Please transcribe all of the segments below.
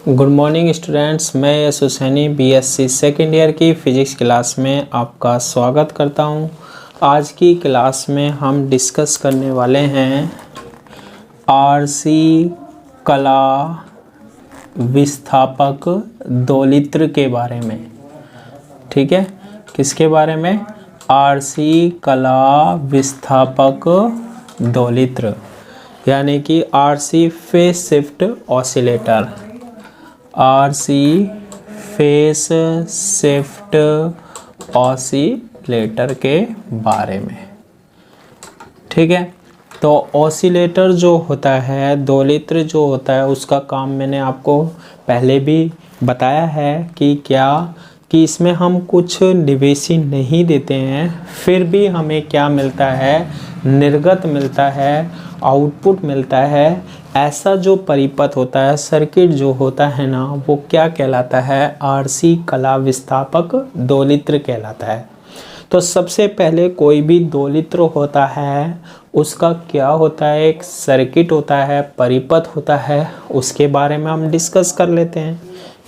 Good morning students, मैं यश Husaini BSc second year की physics class में आपका स्वागत करता हूं। आज की क्लास में हम डिस्कस करने वाले हैं आरसी कला विस्थापक दोलित्र के बारे में। ठीक है, किसके बारे में? आरसी कला विस्थापक दोलित्र, यानी कि RC phase shift oscillator. RC phase shift oscillator के बारे में। ठीक है, तो ऑसिलेटर जो होता है, दोलित्र जो होता है, उसका काम मैंने आपको पहले भी बताया है कि इसमें हम कुछ निवेशी नहीं देते हैं, फिर भी हमें क्या मिलता है? निर्गत मिलता है, आउटपुट मिलता है। ऐसा जो परिपथ होता है, सर्किट जो होता है ना, वो क्या कहलाता है? आरसी कला विस्थापक दोलित्र कहलाता है। तो सबसे पहले कोई भी दोलित्र होता है, उसका क्या होता है? एक सर्किट होता है, परिपथ होता है, उसके बारे में हम डिस्कस कर लेते हैं।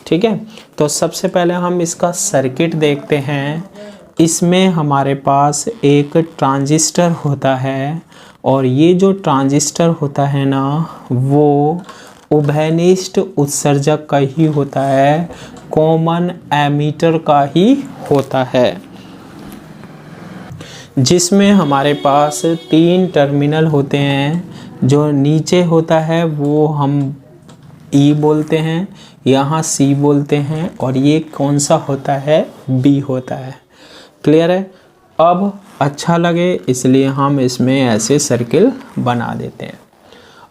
ठीक है, तो सबसे पहले हम इसका सर्किट देखते हैं। इसमें हमारे पास एक ट्रांजिस्टर होता है, और ये जो ट्रांजिस्टर होता है ना, वो उभयनिष्ठ उत्सर्जक का ही होता है, कॉमन एमीटर का ही होता है, जिसमें हमारे पास 3 टर्मिनल होते हैं। जो नीचे होता है वो हम E बोलते हैं, यहाँ C बोलते हैं, और ये कौन सा होता है? B होता है। क्लियर है? अब अच्छा लगे इसलिए हम इसमें ऐसे सर्किल बना देते हैं।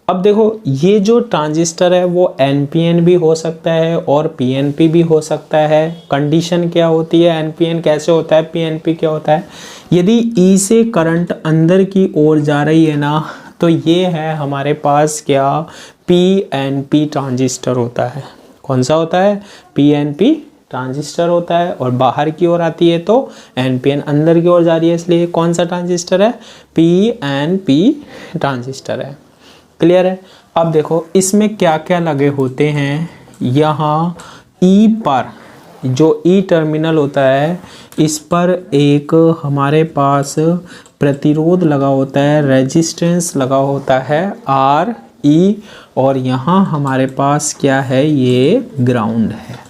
अब देखो, ये जो ट्रांजिस्टर है वो NPN भी हो सकता है और PNP भी हो सकता है। कंडीशन क्या होती है? NPN कैसे होता है, PNP क्या होता है? यदि E से करंट अंदर की ओर जा रही है ना, तो ये है हमारे पास क्या? PNP ट्रांजिस्टर होता है। कौन सा होता है? PNP ट्रांजिस्टर होता है। और बाहर की ओर आती है तो NPN अंदर की ओर जा रही है, इसलिए कौन सा ट्रांजिस्टर है? PNP ट्रांजिस्टर है। क्लियर है? अब देखो, इसमें क्या क्या लगे होते हैं। यहाँ E पर जो E टर्मिनल होता है, इस पर एक हमारे पास प्रतिरोध लगा होता है, रेजिस्टेंस लगा होता है RE, और यहाँ हमारे पास क्या है? ये ग्राउंड है।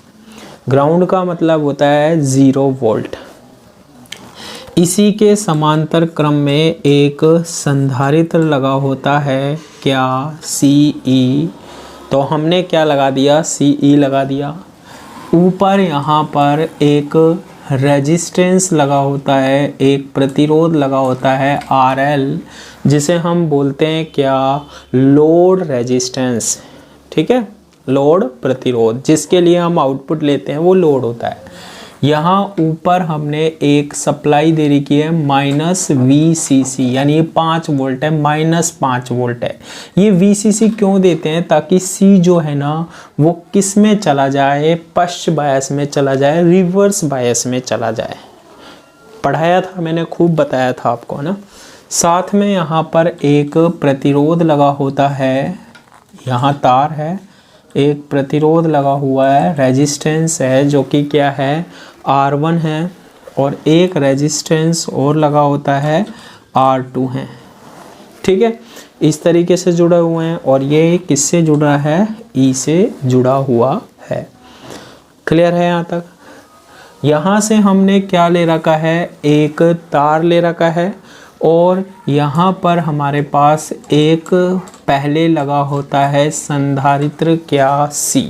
ग्राउंड का मतलब होता है 0 वोल्ट। इसी के समांतर क्रम में एक संधारित्र लगा होता है, क्या? CE। तो हमने क्या लगा दिया? CE लगा दिया। ऊपर यहाँ पर एक रेजिस्टेंस लगा होता है, एक प्रतिरोध लगा होता है RL, जिसे हम बोलते हैं क्या? Load resistance. ठीक है, लोड प्रतिरोध, जिसके लिए हम आउटपुट लेते हैं वो लोड होता है। यहाँ ऊपर हमने एक सप्लाई दे रखी है -VCC, यानी ये 5 वोल्ट है, -5 वोल्ट है। ये VCC क्यों देते हैं? ताकि C जो है ना, वो किस में चला जाए? पश्च बायस में चला जाए, रिवर्स बायस में चला जाए। पढ़ाया था मैंने, खूब बताया था आपको ना। साथ में यहाँ पर एक प्रतिरोध लगा होता है, यहाँ तार है, एक प्रतिरोध लगा हुआ है, रेजिस्टेंस है, जो कि क्या है? R1 है, और एक रेजिस्टेंस और लगा होता है, R2 है। ठीक है, इस तरीके से जुड़े हुए हैं, और ये किससे जुड़ा है? E से जुड़ा हुआ है। क्लियर है यहाँ तक? यहाँ से हमने क्या ले रखा है? एक तार ले रखा है, और यहाँ पर हमारे पास एक पहले लगा होता है संधारित्र, क्या? C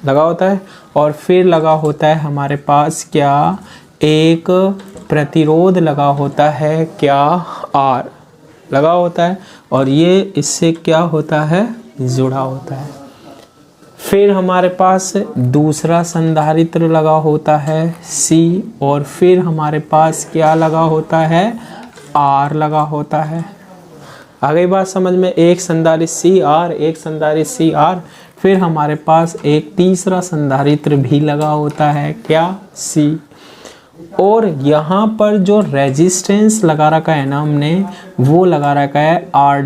लगा होता है, और फिर लगा होता है हमारे पास क्या? एक प्रतिरोध लगा होता है, क्या? R लगा होता है, और ये इससे क्या होता है? जुड़ा होता है। फिर हमारे पास दूसरा संधारित्र लगा होता है C, और फिर हमारे पास क्या लगा होता है? R लगा होता है। आ गई बात समझ में? एक संधारित्र CR, एक संधारित्र CR, फिर हमारे पास एक तीसरा संधारित्र भी लगा होता है, क्या? C। और यहाँ पर जो रेजिस्टेंस लगा रखा है ना हमने, वो लगा रखा है R'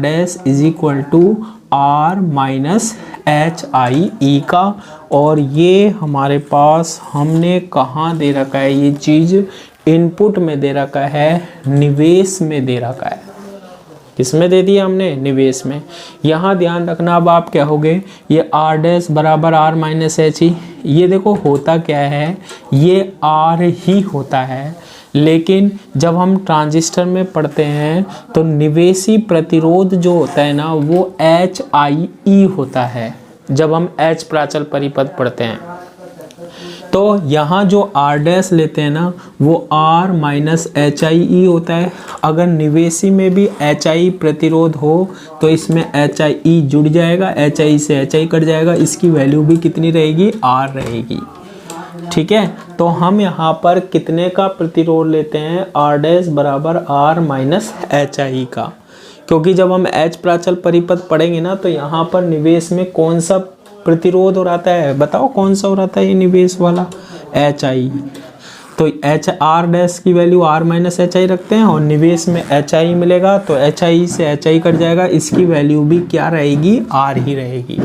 = R माइनस HIE का। और ये हमारे पास हमने कहाँ दे रखा है, ये चीज़ इनपुट में दे रखा है, निवेश में दे रखा है। किसमें दे दिया हमने, निवेश में। यहाँ ध्यान रखना, अब आप क्या होगे, ये R डैश बराबर R माइनस HE, ये देखो होता क्या है, ये R ही होता है, लेकिन जब हम ट्रांजिस्टर में पढ़ते हैं तो निवेशी प्रतिरोध जो होता है ना वो HIE होता है, जब हम H प्राचल परिपथ पढ़ते हैं। तो यहाँ जो R डैश लेते हैं ना वो R माइनस HIE होता है। अगर निवेशी में भी HI प्रतिरोध हो तो इसमें HIE जुड़ जाएगा, HI से HI कट जाएगा, इसकी वैल्यू भी कितनी रहेगी, R रहेगी। ठीक है, तो हम यहाँ पर कितने का प्रतिरोध लेते हैं, R डैश बराबर R माइनस HI का, क्योंकि जब हम H प्राचल परिपथ पढ़ेंगे ना तो यहाँ पर निवेश में कौन सा प्रतिरोध हो रहा है, बताओ कौन सा हो रहा है, ये निवेश वाला HI। तो R डैश की वैल्यू R माइनस HI रखते हैं और निवेश में HI मिलेगा, तो HI से HI कट जाएगा, इसकी वैल्यू भी क्या रहेगी, R ही रहेगी।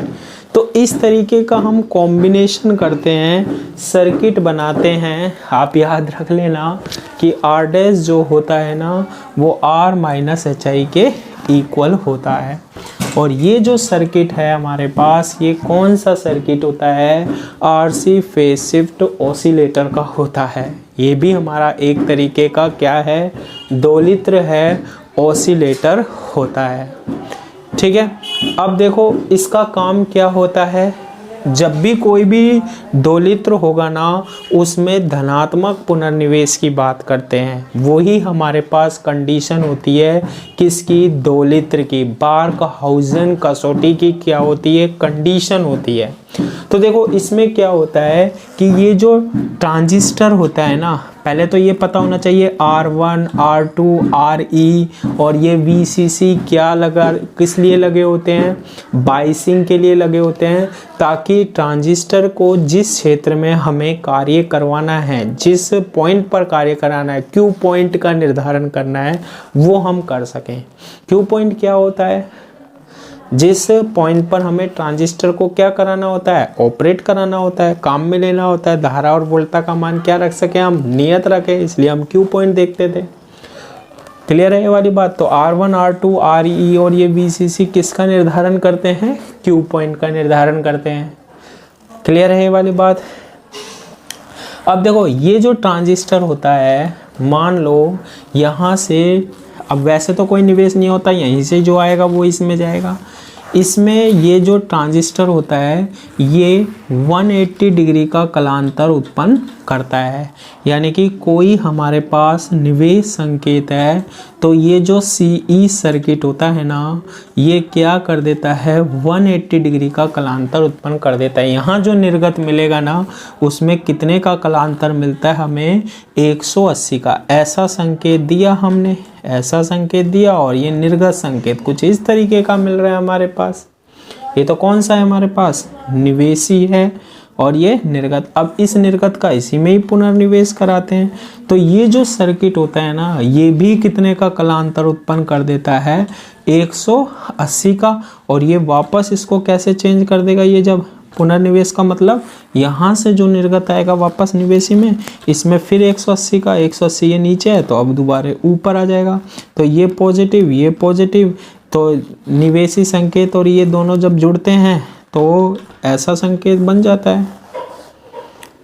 तो इस तरीके का हम कॉम्बिनेशन करते हैं, सर्किट बनाते हैं। आप याद रख लेना कि R डैश जो होता है ना वो R माइनस HI के इक्वल होता है। और ये जो सर्किट है हमारे पास, ये कौन सा सर्किट होता है, RC फेज शिफ्ट ऑसिलेटर का होता है। ये भी हमारा एक तरीके का क्या है, दोलित्र है, ऑसिलेटर होता है। ठीक है, अब देखो इसका काम क्या होता है, जब भी कोई भी दोलित्र होगा ना उसमें धनात्मक पुनर्निवेश की बात करते हैं, वही हमारे पास कंडीशन होती है किसकी, दोलित्र की। बार्कहाउज़ेन कसौटी की क्या होती है, कंडीशन होती है। तो देखो इसमें क्या होता है कि ये जो ट्रांजिस्टर होता है ना, पहले तो ये पता होना चाहिए R1, R2, RE और ये VCC क्या लगा, किस लिए लगे होते हैं, बाइसिंग के लिए लगे होते हैं, ताकि ट्रांजिस्टर को जिस क्षेत्र में हमें कार्य करवाना है, जिस पॉइंट पर कार्य कराना है, क्यू पॉइंट का निर्धारण करना है, वो हम कर सकें। क्यू पॉइंट क्या होता है, जिस पॉइंट पर हमें ट्रांजिस्टर को क्या कराना होता है, ऑपरेट कराना होता है, काम में लेना होता है, धारा और वोल्टा का मान क्या रख सके, हम नियत रखें, इसलिए हम क्यू पॉइंट देखते थे। क्लियर है ये वाली बात। तो R1, R2, RE और ये VCC किसका निर्धारण करते हैं, क्यू पॉइंट का निर्धारण करते हैं। क्लियर है ये वाली बात। अब देखो ये जो ट्रांजिस्टर होता है, मान लो यहाँ से, अब वैसे तो कोई निवेश नहीं होता, यहीं से जो आएगा वो इसमें जाएगा। इसमें ये जो ट्रांजिस्टर होता है ये 180 डिग्री का कलांतर उत्पन्न करता है, यानी कि कोई हमारे पास निवेश संकेत है तो ये जो CE सर्किट होता है ना ये क्या कर देता है, 180 डिग्री का कलांतर उत्पन्न कर देता है। यहाँ जो निर्गत मिलेगा ना उसमें कितने का कलांतर मिलता है, हमें 180 का। ऐसा संकेत दिया हमने, ऐसा संकेत दिया और ये निर्गत संकेत कुछ इस तरीके का मिल रहा है हमारे पास। ये तो कौन सा है हमारे पास, निवेशी है और ये निर्गत। अब इस निर्गत का इसी में ही पुनर्निवेश कराते हैं, तो ये जो सर्किट होता है ना ये भी कितने का कलांतर उत्पन्न कर देता है, 180 का। और ये वापस इसको कैसे चेंज कर देगा, ये जब पुनर्निवेश का मतलब यहाँ से जो निर्गत आएगा वापस निवेशी में, इसमें फिर 180 का, 180 ये नीचे है तो अब दोबारा ऊपर आ जाएगा। तो ये पॉजिटिव, ये पॉजिटिव, तो निवेशी संकेत और ये दोनों जब जुड़ते हैं तो ऐसा संकेत बन जाता है।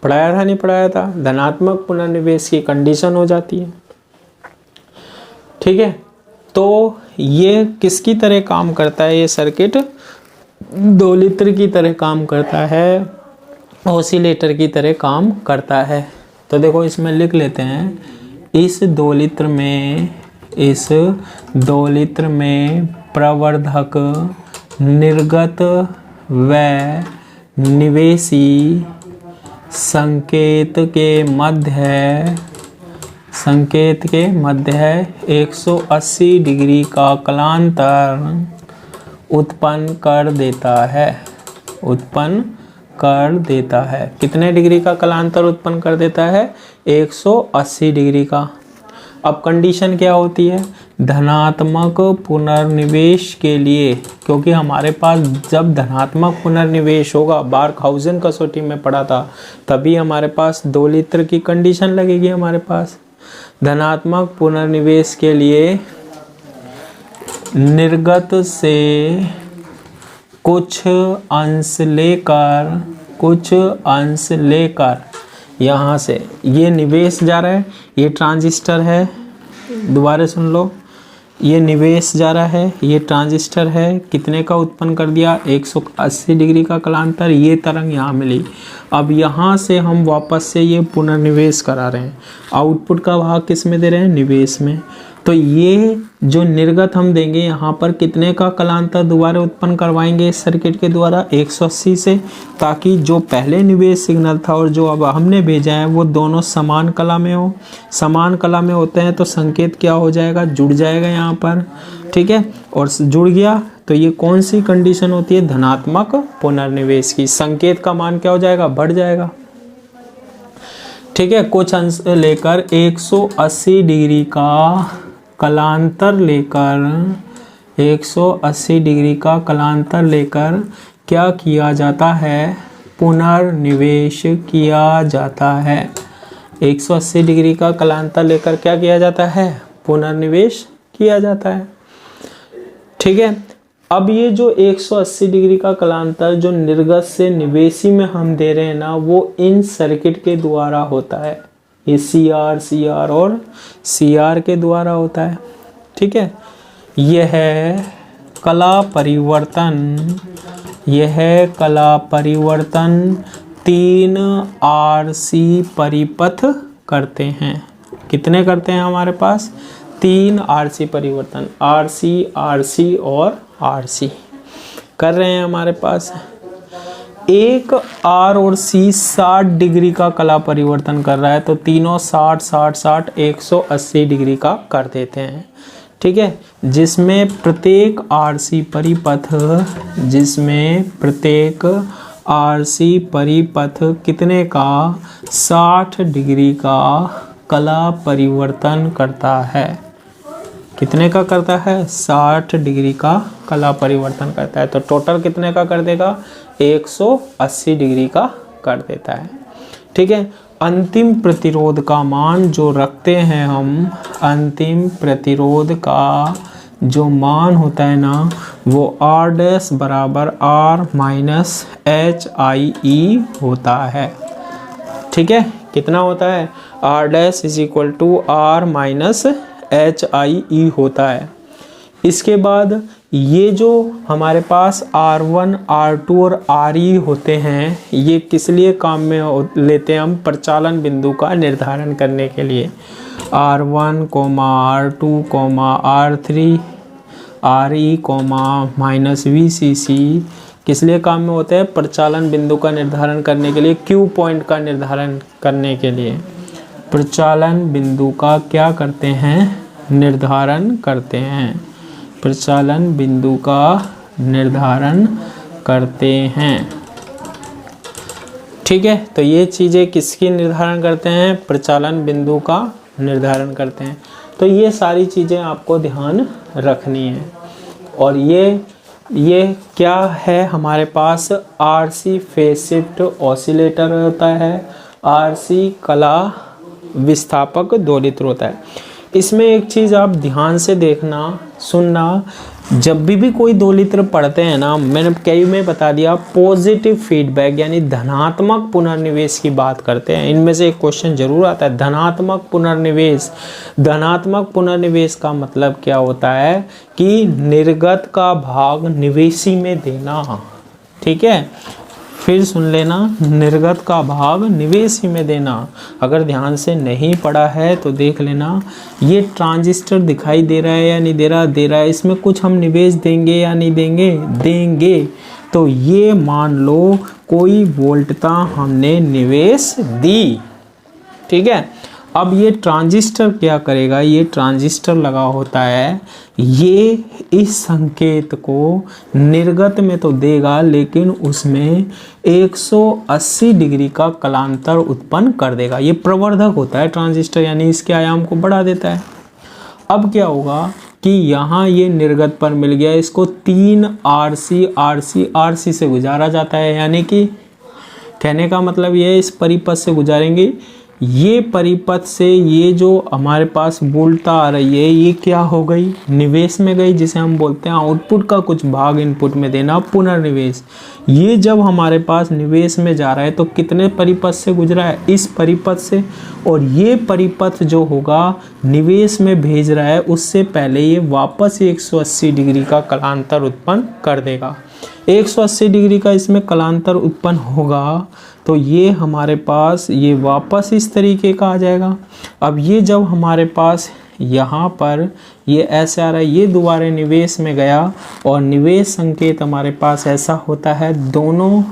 पढ़ाया था नहीं पढ़ाया था, धनात्मक पुनर्निवेश की कंडीशन हो जाती है। ठीक है, तो ये किसकी तरह काम करता है, ये सर्किट दोलित्र की तरह काम करता है, ऑसिलेटर की तरह काम करता है। तो देखो इसमें लिख लेते हैं, इस दोलित्र में प्रवर्धक, निर्गत व निवेशी संकेत के मध्य 180 डिग्री का कलांतर उत्पन्न कर देता है। कितने डिग्री का कलांतर उत्पन्न कर देता है, 180 डिग्री का। अब कंडीशन क्या होती है, धनात्मक पुनर्निवेश के लिए, क्योंकि हमारे पास जब धनात्मक पुनर्निवेश होगा, बार्कहाउज़ेन कसौटी में पढ़ा था, तभी हमारे पास 2 लीटर की कंडीशन लगेगी हमारे पास। धनात्मक पुनर्निवेश के लिए निर्गत से कुछ अंश लेकर यहाँ से ये निवेश जा रहा है, ये ट्रांजिस्टर है, दोबारा सुन लो, ये निवेश जा रहा है, ये ट्रांजिस्टर है, कितने का उत्पन्न कर दिया, 180 डिग्री का कलांतर, ये तरंग यहाँ मिली। अब यहाँ से हम वापस से ये पुनर्निवेश करा रहे हैं, आउटपुट का भाग किस में दे रहे हैं, निवेश में। तो ये जो निर्गत हम देंगे यहाँ पर कितने का कलांतर दोबारा उत्पन्न करवाएंगे इस सर्किट के द्वारा, 180 से, ताकि जो पहले निवेश सिग्नल था और जो अब हमने भेजा है वो दोनों समान कला में हो। समान कला में होते हैं तो संकेत क्या हो जाएगा, जुड़ जाएगा यहाँ पर, ठीक है। और जुड़ गया तो ये कौन सी कंडीशन होती है, धनात्मक पुनर्निवेश की। संकेत का मान क्या हो जाएगा, बढ़ जाएगा, ठीक है। कुछ अंश लेकर 180 डिग्री का कलांतर लेकर 180 डिग्री का कलांतर लेकर क्या किया जाता है, पुनर्निवेश किया जाता है। 180 डिग्री का कलांतर लेकर क्या किया जाता है, पुनर्निवेश किया जाता है, ठीक है। अब ये जो 180 डिग्री का कलांतर जो निर्गत से निवेशी में हम दे रहे हैं ना, वो इन सर्किट के द्वारा होता है, ये CR और CR के द्वारा होता है, ठीक है। यह कला परिवर्तन 3 RC परिपथ करते हैं। कितने करते हैं हमारे पास, 3 RC परिवर्तन, RC और RC कर रहे हैं हमारे पास। एक R और C 60 डिग्री का कला परिवर्तन कर रहा है, तो तीनों 60 180 डिग्री का कर देते हैं, ठीक है। जिसमें प्रत्येक RC परिपथ कितने का, 60 डिग्री का कला परिवर्तन करता है। कितने का करता है, 60 डिग्री का कला परिवर्तन करता है। तो टोटल कितने का कर देगा, 180 डिग्री का कर देता है, ठीक है। अंतिम प्रतिरोध का मान जो रखते हैं हम, अंतिम प्रतिरोध का जो मान होता है ना, वो R' बराबर R माइनस HIE होता है, ठीक है। कितना होता है, R' is equal to R minus HIE होता है। इसके बाद ये जो हमारे पास R1, R2 और RE होते हैं, ये किस लिए काम में लेते हैं हम, प्रचालन बिंदु का निर्धारण करने के लिए। R1, R2, R3, RE, minus VCC किस लिए काम में होते हैं, प्रचालन बिंदु का निर्धारण करने के लिए, Q पॉइंट का निर्धारण करने के लिए। प्रचालन बिंदु का क्या करते हैं, निर्धारण करते हैं, प्रचालन बिंदु का निर्धारण करते हैं, ठीक है। तो ये चीज़ें किसकी निर्धारण करते हैं, प्रचालन बिंदु का निर्धारण करते हैं। तो ये सारी चीज़ें आपको ध्यान रखनी है। और ये क्या है, हमारे पास RC फेज शिफ्ट ऑसिलेटर होता है, RC कला विस्थापक दोलित्र होता है। इसमें एक चीज़ आप ध्यान से देखना सुनना, जब भी कोई दोलित्र पढ़ते हैं ना, मैंने कई में बता दिया, पॉजिटिव फीडबैक यानी धनात्मक पुनर्निवेश की बात करते हैं। इनमें से एक क्वेश्चन जरूर आता है, धनात्मक पुनर्निवेश। धनात्मक पुनर्निवेश का मतलब क्या होता है कि निर्गत का भाग निवेशी में देना, ठीक है। फिर सुन लेना, निर्गत का भाग निवेशी में देना। अगर ध्यान से नहीं पढ़ा है तो देख लेना, ये ट्रांजिस्टर दिखाई दे रहा है या नहीं दे रहा, दे रहा है। इसमें कुछ हम निवेश देंगे या नहीं देंगे, देंगे। तो ये मान लो कोई वोल्टता हमने निवेश दी, ठीक है। अब ये ट्रांजिस्टर क्या करेगा, ये ट्रांजिस्टर लगा होता है, ये इस संकेत को निर्गत में तो देगा, लेकिन उसमें 180 डिग्री का कलांतर उत्पन्न कर देगा। ये प्रवर्धक होता है ट्रांजिस्टर, यानी इसके आयाम को बढ़ा देता है। अब क्या होगा, कि यहाँ ये निर्गत पर मिल गया, इसको 3 RC से गुजारा जाता है, यानी कि कहने का मतलब ये है इस परिपथ से गुजारेंगे। ये परिपथ से ये जो हमारे पास बोलता आ रही है ये क्या हो गई, निवेश में गई, जिसे हम बोलते हैं आउटपुट का कुछ भाग इनपुट में देना, पुनर्निवेश। ये जब हमारे पास निवेश में जा रहा है तो कितने परिपथ से गुजरा है, इस परिपथ से, और ये परिपथ जो होगा निवेश में भेज रहा है उससे पहले ये वापस 180 डिग्री का कलांतर उत्पन्न कर देगा। 180 डिग्री का इसमें कलांतर उत्पन्न होगा तो ये हमारे पास ये वापस इस तरीके का आ जाएगा। अब ये जब हमारे पास यहाँ पर ये ऐसे आ रहा है, ये दोबारा निवेश में गया और निवेश संकेत हमारे पास ऐसा होता है, दोनों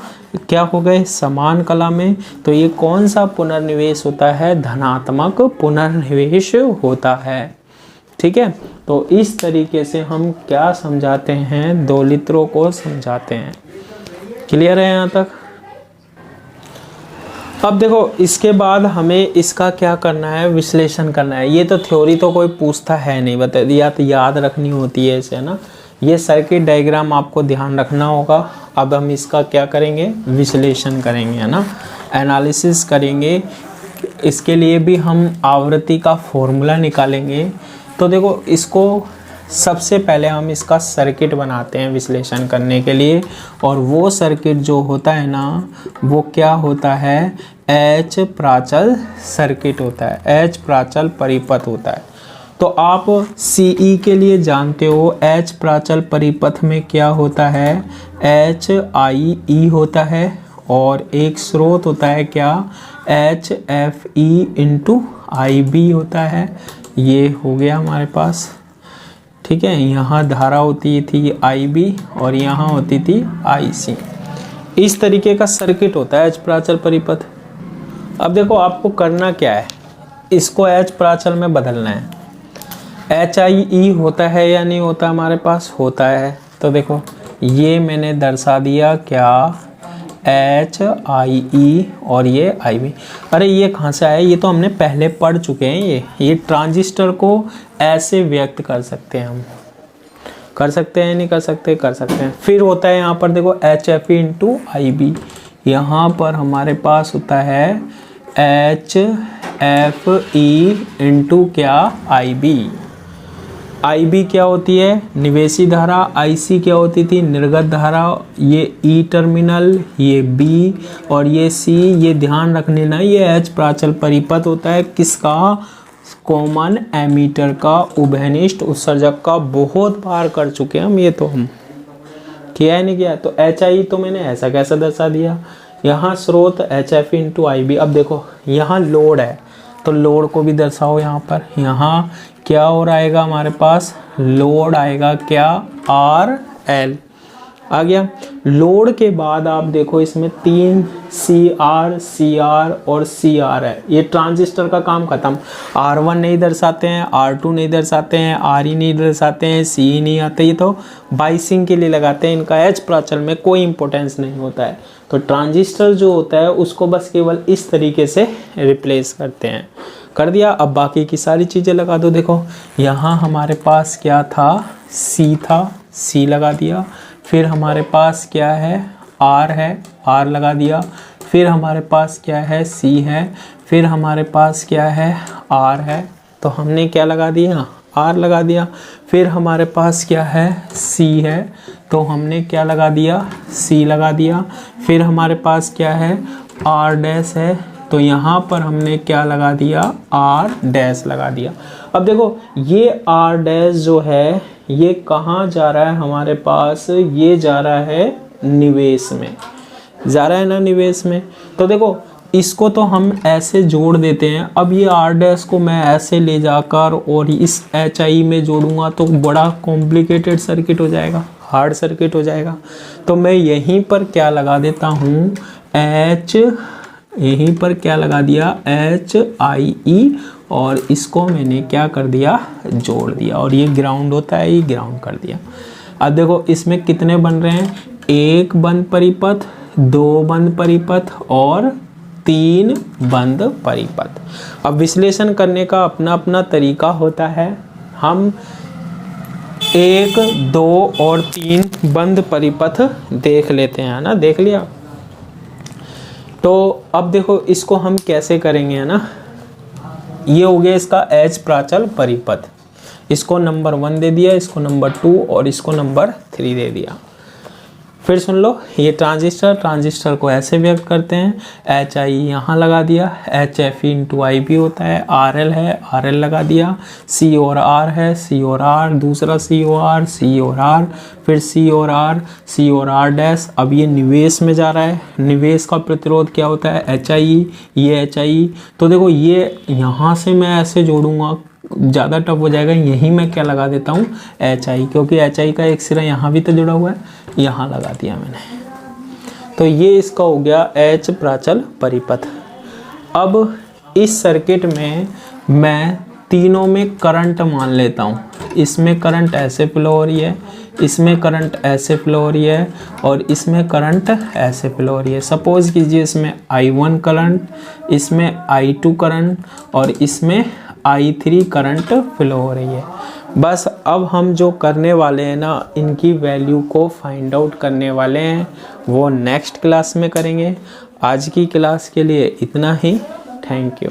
क्या हो गए समान कला में, तो ये कौन सा पुनर्निवेश होता है, धनात्मक पुनर्निवेश होता है। ठीक है, तो इस तरीके से हम क्या समझाते हैं, दोलित्रों को समझाते हैं। क्लियर है यहाँ तक। अब देखो इसके बाद हमें इसका क्या करना है, विश्लेषण करना है। ये तो थ्योरी तो कोई पूछता है नहीं, बता या तो याद रखनी होती है इसे, ना। ये सर्किट डायग्राम आपको ध्यान रखना होगा। अब हम इसका क्या करेंगे, विश्लेषण करेंगे, है ना, एनालिसिस करेंगे। इसके लिए भी हम आवृत्ति का फॉर्मूला निकालेंगे। तो देखो इसको सबसे पहले हम इसका सर्किट बनाते हैं विश्लेषण करने के लिए, और वो सर्किट जो होता है ना वो क्या होता है, H प्राचल सर्किट होता है, H प्राचल परिपथ होता है। तो आप CE के लिए जानते हो H प्राचल परिपथ में क्या होता है, HIE होता है, और एक स्रोत होता है क्या, HFE × IB होता है। ये हो गया हमारे पास। ठीक है, यहाँ धारा होती थी IB और यहाँ होती थी IC। इस तरीके का सर्किट होता है H प्राचल परिपथ। अब देखो आपको करना क्या है, इसको H प्राचल में बदलना है। HIE होता है या नहीं होता, हमारे पास होता है। तो देखो ये मैंने दर्शा दिया क्या, HIE और ये IB। अरे ये कहाँ से आया, ये तो हमने पहले पढ़ चुके हैं। ये ट्रांजिस्टर को ऐसे व्यक्त कर सकते हैं, हम कर सकते हैं, नहीं कर सकते, कर सकते हैं। फिर होता है यहाँ पर देखो HFE × IB। यहाँ पर हमारे पास होता है HFE × क्या, IB। IB क्या होती है, निवेशी धारा। IC क्या होती थी, निर्गत धारा। ये E टर्मिनल, ये B और ये C, ये ध्यान रखने ना, ये H प्राचल परिपथ होता है किसका, कॉमन एमीटर का, उभयनिष्ठ उत्सर्जक का। बहुत बार कर चुके हैं हम, ये तो हम किया है नहीं किया। तो HI तो मैंने ऐसा कैसा दर्शा दिया, यहाँ स्रोत HFE × IB। अब देखो यहाँ लोड है तो लोड को भी दर्शाओ यहाँ पर। यहाँ क्या और आएगा हमारे पास, लोड आएगा क्या, RL आ गया। लोड के बाद आप देखो इसमें 3 CR और CR है। ये ट्रांजिस्टर का काम खत्म। R1 नहीं दर्शाते हैं, R2 नहीं दर्शाते हैं, RE नहीं दर्शाते हैं, CE नहीं आते। ये तो बाइसिंग के लिए लगाते हैं, इनका H प्राचल में कोई इंपॉर्टेंस नहीं होता है। तो ट्रांजिस्टर जो होता है उसको बस केवल इस तरीके से रिप्लेस करते हैं। कर दिया। अब बाकी की सारी चीज़ें लगा दो। देखो यहाँ हमारे पास क्या था, C था, C लगा दिया। फिर हमारे पास क्या है, R है, R लगा दिया। फिर हमारे पास क्या है, C है। फिर हमारे पास क्या है, R है, तो हमने क्या लगा दिया, R लगा दिया। फिर हमारे पास क्या है, C है, तो हमने क्या लगा दिया, C लगा दिया। फिर हमारे पास क्या है, R डैश है, तो यहाँ पर हमने क्या लगा दिया, R डैश लगा दिया। अब देखो ये R डैश जो है ये कहाँ जा रहा है हमारे पास, ये जा रहा है निवेश में, जा रहा है ना निवेश में। तो देखो इसको तो हम ऐसे जोड़ देते हैं। अब ये R डैश को मैं ऐसे ले जाकर और इस HI में जोड़ूंगा तो बड़ा कॉम्प्लिकेटेड सर्किट हो जाएगा, हार्ड सर्किट हो जाएगा। तो मैं यहीं पर क्या लगा देता हूँ, यहीं पर क्या लगा दिया, HIE, और इसको मैंने क्या कर दिया, जोड़ दिया। और ये ग्राउंड होता है, ये ग्राउंड कर दिया। अब देखो इसमें कितने बन रहे हैं, 1 बंद परिपथ, 2 बंद परिपथ और 3 बंद परिपथ। अब विश्लेषण करने का अपना अपना तरीका होता है। हम 1, 2 और 3 बंद परिपथ देख लेते हैं, है ना, देख लिया। तो अब देखो इसको हम कैसे करेंगे, है ना। ये हो गया इसका एच प्राचल परिपथ, इसको नंबर 1 दे दिया, इसको नंबर 2 और इसको नंबर 3 दे दिया। फिर सुन लो, ये ट्रांजिस्टर को ऐसे व्यक्त करते हैं, एच आई यहाँ लगा दिया, एच एफ इंटू आई भी होता है, आर एल है, आर एल लगा दिया, सी और आर है, सी और आर, दूसरा सी और आर, फिर सी और आर डैश। अब ये निवेश में जा रहा है, निवेश का प्रतिरोध क्या होता है, एच आई, ये एच आई। तो देखो ये यहाँ से मैं ऐसे जोड़ूंगा, ज़्यादा टफ हो जाएगा, यहीं मैं क्या लगा देता हूँ, एच आई, क्योंकि एच आई का एक सिरा यहाँ भी तो जुड़ा हुआ है, यहाँ लगा दिया मैंने। तो ये इसका हो गया एच प्राचल परिपथ। अब इस सर्किट में मैं तीनों में करंट मान लेता हूँ, इसमें करंट ऐसे फ्लो हो रही है, इसमें करंट ऐसे फ्लो हो रही है और इसमें करंट ऐसे फ्लो हो रही है। सपोज कीजिए इसमें I1 करंट, इसमें I2 करंट और इसमें I3 करंट फ्लो हो रही है। बस अब हम जो करने वाले हैं ना, इनकी वैल्यू को फाइंड आउट करने वाले हैं, वो नेक्स्ट क्लास में करेंगे। आज की क्लास के लिए इतना ही। Thank you.